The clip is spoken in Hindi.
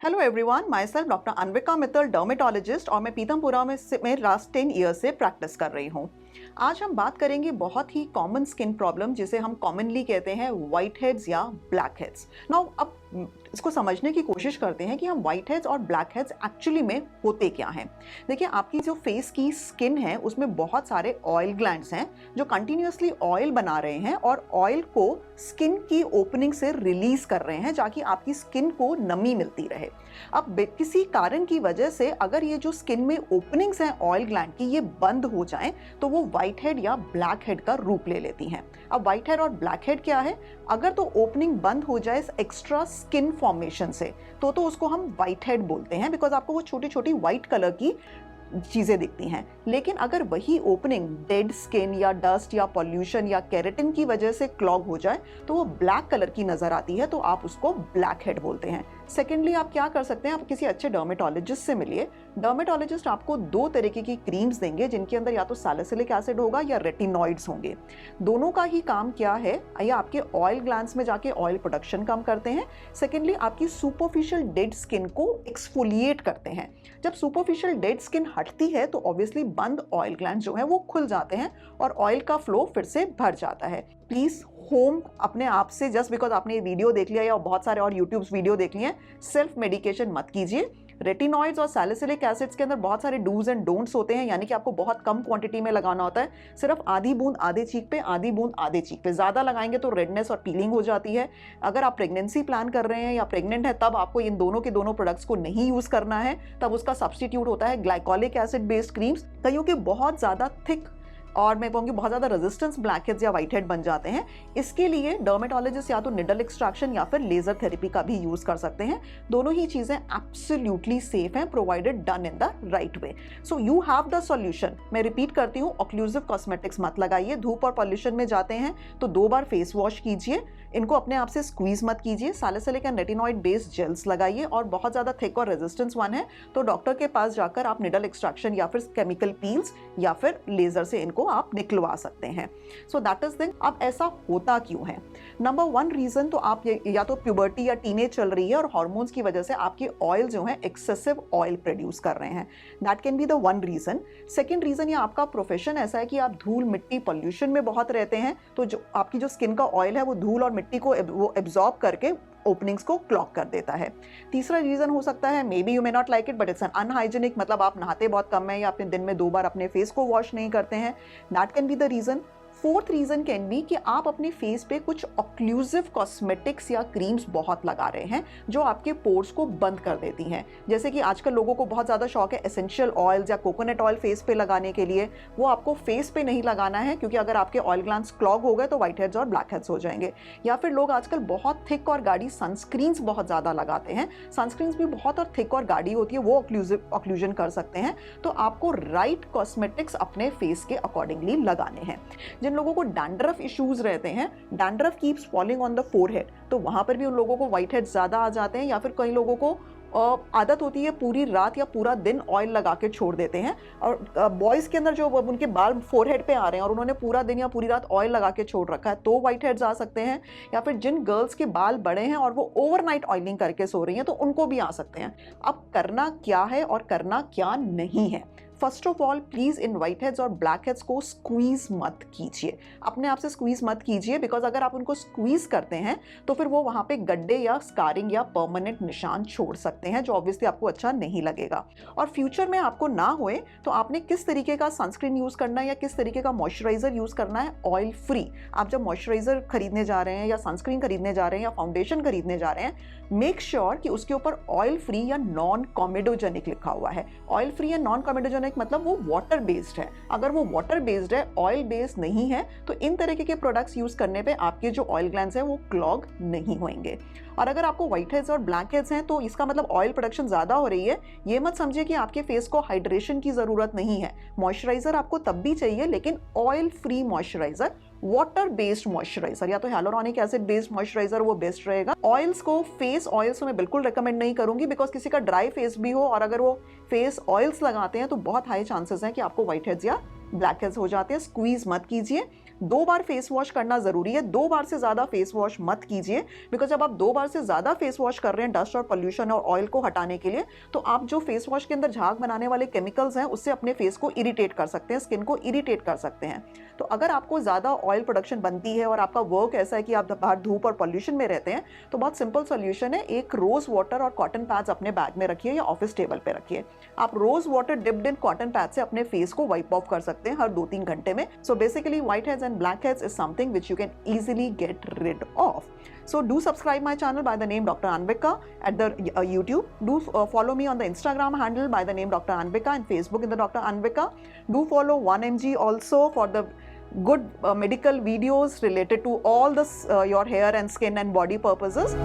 Hello everyone, my self doctor Anvika Mittal, dermatologist, और मैं पीतमपुरा में लास्ट 10 ईयर से प्रैक्टिस कर रही हूँ। आज हम बात करेंगे बहुत ही कॉमन स्किन प्रॉब्लम जिसे हम कॉमनली कहते हैं वाइट हेड्स या ब्लैक हेड्स। नाउ अब इसको समझने की कोशिश करते हैं कि हम वाइट हेड्स और ब्लैक हेड्स एक्चुअली में होते क्या हैं। देखिए, आपकी जो फेस की स्किन है उसमें बहुत सारे ऑयल ग्लैंड्स हैं जो कंटिन्यूसली ऑयल बना रहे हैं और ऑयल को स्किन की ओपनिंग से रिलीज कर रहे हैं ताकि आपकी स्किन को नमी मिलती रहे। अब किसी कारण की वजह से अगर ये जो स्किन में ओपनिंग्स हैं ऑयल ग्लैंड की ये बंद हो जाएं तो वो व्हाइट हेड या ब्लैक हेड का रूप ले लेती हैं। अब व्हाइट हेड और ब्लैक हेड क्या है? अगर तो ओपनिंग बंद हो जाए एक्स्ट्रा स्किन फॉर्मेशन से तो उसको हम व्हाइट हेड बोलते हैं, बिकॉज आपको वो छोटी छोटी व्हाइट कलर की चीजें दिखती हैं। लेकिन अगर वही ओपनिंग डेड स्किन या डस्ट या पॉल्यूशन या केराटिन की वजह से क्लॉग हो जाए तो वो ब्लैक कलर की नजर आती है, तो आप उसको ब्लैक हेड बोलते हैं। सेकेंडली, आप क्या कर सकते हैं, आप किसी अच्छे डर्मेटोलॉजिस्ट से मिलिए। डर्मेटोलॉजिस्ट आपको 2 तरीके की क्रीम्स देंगे जिनके अंदर या तो सैलिसिलिक एसिड होगा या रेटिनॉइड्स होंगे। दोनों का ही काम क्या है, या आपके ऑयल ग्लैंड्स में जाके ऑयल प्रोडक्शन कम करते हैं। सेकेंडली, आपकी सुपरफिशियल डेड स्किन को एक्सफोलिएट करते हैं। जब सुपरफिशियल डेड स्किन हटती है तो ऑब्वियसली बंद ऑयल ग्लैंड जो है वो खुल जाते हैं और ऑयल का फ्लो फिर से भर जाता है। प्लीज होम अपने आप से, जस्ट बिकॉज आपने ये वीडियो देख लिया या बहुत सारे और यूट्यूब वीडियो देख लिए हैं, सेल्फ मेडिकेशन मत कीजिए। रेटिनॉइड्स और सैलिसिलिक एसिड्स के अंदर बहुत सारे डूज एंड डोंट्स होते हैं, यानी कि आपको बहुत कम क्वांटिटी में लगाना होता है। सिर्फ आधी बूंद आधे चीक पे, आधी बूंद आधे चीक पे। ज़्यादा लगाएंगे तो रेडनेस और पीलिंग हो जाती है। अगर आप प्रेगनेंसी प्लान कर रहे हैं या प्रेग्नेंट है तब आपको इन दोनों के दोनों प्रोडक्ट्स को नहीं यूज़ करना है। तब उसका सब्सटीट्यूट होता है ग्लाइकोलिक एसिड बेस्ड क्रीम्स। कईयों के बहुत ज़्यादा थिक और मैं कहूँगी बहुत ज़्यादा रेजिस्टेंस ब्लैक हेड्स या व्हाइट हेड बन जाते हैं। इसके लिए डर्मेटोलॉजिस्ट या तो निडल एक्सट्रैक्शन या फिर लेजर थेरेपी का भी यूज़ कर सकते हैं। दोनों ही चीज़ें एब्सोल्युटली सेफ हैं, provided done in the right way. So you have the solution. मैं रिपीट करती हूँ, ऑक्लूसिव कॉस्मेटिक्स मत लगाइए। धूप और पॉल्यूशन में जाते हैं तो 2 बार फेस वॉश कीजिए। इनको अपने आप से स्क्वीज मत कीजिए। Salicylic and retinoid based gels लगाइए, और बहुत ज़्यादा थिक और रेजिस्टेंस वन है तो डॉक्टर के पास जाकर आप निडल एक्सट्रैक्शन या फिर केमिकल पील्स या फिर लेजर से इनको आप निकलवा सकते हैं। So that is thing. अब ऐसा होता क्यों है? नंबर 1 रीजन तो आप या तो प्यूबर्टी या टीनेज चल रही है और हार्मोन्स की वजह से आपके ऑयल जो है एक्सेसिव ऑयल प्रोड्यूस कर रहे हैं। That can be the 1 reason. Second reason, या आपका प्रोफेशन ऐसा है कि आप धूल मिट्टी पॉल्यूशन में बहुत रहते हैं, तो जो आपकी जो स्किन का ऑयल है वो धूल और मिट्टी को वो एब्जॉर्ब करके ओपनिंग्स को क्लॉग कर देता है। तीसरा रीजन हो सकता है, may be you may not like it but it's an unhygienic, मतलब आप नहाते बहुत कम है या अपने दिन में 2 बार अपने फेस को वॉश नहीं करते हैं। That can be the reason. 4th reason can be कि आप अपने फेस पे कुछ ऑक्लूसिव कॉस्मेटिक्स या क्रीम्स बहुत लगा रहे हैं जो आपके पोर्स को बंद कर देती हैं। जैसे कि आजकल लोगों को बहुत ज़्यादा शौक है एसेंशियल ऑयल्स या कोकोनट ऑयल फेस पे लगाने के लिए। वो आपको फेस पे नहीं लगाना है, क्योंकि अगर आपके ऑयल ग्लैंड्स क्लॉग हो गए तो व्हाइट हेड्स और ब्लैक हेड्स हो जाएंगे। या फिर लोग आजकल बहुत थिक और गाढ़ी सनस्क्रीन्स बहुत ज़्यादा लगाते हैं। सनस्क्रीन्स भी बहुत और थिक और गाढ़ी होती है, वो ऑक्लूजन कर सकते हैं। तो आपको राइट कॉस्मेटिक्स अपने फेस के अकॉर्डिंगली लगाने हैं। जिन लोगों को डैंड्रफ इश्यूज रहते हैं, dandruff keeps falling on the forehead, तो वहां पर भी उन लोगों को व्हाइट हेड्स ज्यादा आ जाते हैं। या फिर कई लोगों को आदत होती है पूरी रात या पूरा दिन ऑयल लगा के छोड़ देते हैं, और बॉयज़ के अंदर जो उनके बाल फोरहेड पे आ रहे हैं और उन्होंने पूरा दिन या पूरी रात ऑयल लगा के छोड़ रखा है तो व्हाइट हेड्स आ सकते हैं। या फिर जिन गर्ल्स के बाल बड़े हैं और वो ओवरनाइट ऑयलिंग करके सो रही हैं तो उनको भी आ सकते हैं। अब करना क्या है और करना क्या नहीं है? First of all, please in white heads और ब्लैक हेड्स को स्क्वीज मत कीजिए। अपने आप से स्क्वीज मत कीजिए, बिकॉज अगर आप उनको स्क्वीज करते हैं तो फिर वो वहां पे गड्ढे या स्कारिंग या परमानेंट निशान छोड़ सकते हैं, जो ऑब्वियसली आपको अच्छा नहीं लगेगा। और फ्यूचर में आपको ना होए तो आपने किस तरीके का सनस्क्रीन यूज करना है या किस तरीके का मॉइस्चराइजर यूज करना है, ऑयल फ्री। आप जब मॉइस्चराइजर खरीदने जा रहे हैं या सनस्क्रीन खरीदने जा रहे हैं या फाउंडेशन खरीदने जा रहे हैं, मेक श्योर कि उसके ऊपर ऑयल फ्री या नॉन कॉमेडोजेनिक लिखा हुआ है। ऑयल फ्री या नॉन कॉमेडोजेनिक मतलब वो वाटर बेस्ड है। अगर वो वाटर बेस्ड है, ऑयल बेस्ड नहीं है, तो इन तरीके के प्रोडक्ट्स यूज करने पे आपके जो ऑयल ग्लैंड्स है वो क्लॉग नहीं होंगे। और अगर आपको व्हाइट हेड्स और ब्लैक हेड्स हैं तो इसका मतलब ऑयल प्रोडक्शन ज्यादा हो रही है। ये मत समझिए कि आपके फेस को हाइड्रेशन की जरूरत नहीं है। मॉइस्चराइजर आपको तब भी चाहिए, लेकिन oil free moisturiser, water based moisturiser या तो hyaluronic एसिड बेस्ड मॉइस्चराइजर वो बेस्ट रहेगा। ऑयल्स को, फेस ऑयल्स मैं बिल्कुल रेकमेंड नहीं करूंगी, बिकॉज किसी का ड्राई फेस भी हो और अगर वो फेस ऑयल्स लगाते हैं तो बहुत हाई चांसेस हैं कि आपको व्हाइट हेड्स या ब्लैक हेड्स हो जाते हैं। स्क्वीज मत कीजिए। 2 बार फेस वॉश करना ज़रूरी है, 2 बार से ज़्यादा फेस वॉश मत कीजिए, बिकॉज जब आप 2 बार से ज़्यादा फेस वॉश कर रहे हैं डस्ट और पोल्यूशन और ऑयल को हटाने के लिए, तो आप जो फेस वॉश के अंदर झाग बनाने वाले केमिकल्स हैं उससे अपने फेस को इरिटेट कर सकते हैं, स्किन को इरिटेट कर सकते हैं। तो अगर आपको ज़्यादा ऑयल प्रोडक्शन बनती है और आपका वर्क ऐसा है कि आप बाहर धूप और पोल्यूशन में रहते हैं, तो बहुत सिंपल सोल्यूशन है, एक रोज वाटर और कॉटन पैड्स अपने बैग में रखिए या ऑफिस टेबल पे रखिए। आप rose water dipped in cotton pad से अपने फेस को वाइप ऑफ कर सकते हैं हर 2-3 घंटे में। So basically white heads and black heads is something which you can easily get rid of. So do subscribe my channel by the name Dr. Anvika at the YouTube. Do follow me on the Instagram handle by the name Dr. Anvika and Facebook in the Dr. Anvika. Do follow 1mg also for the good medical videos related to all this your hair and skin and body purposes.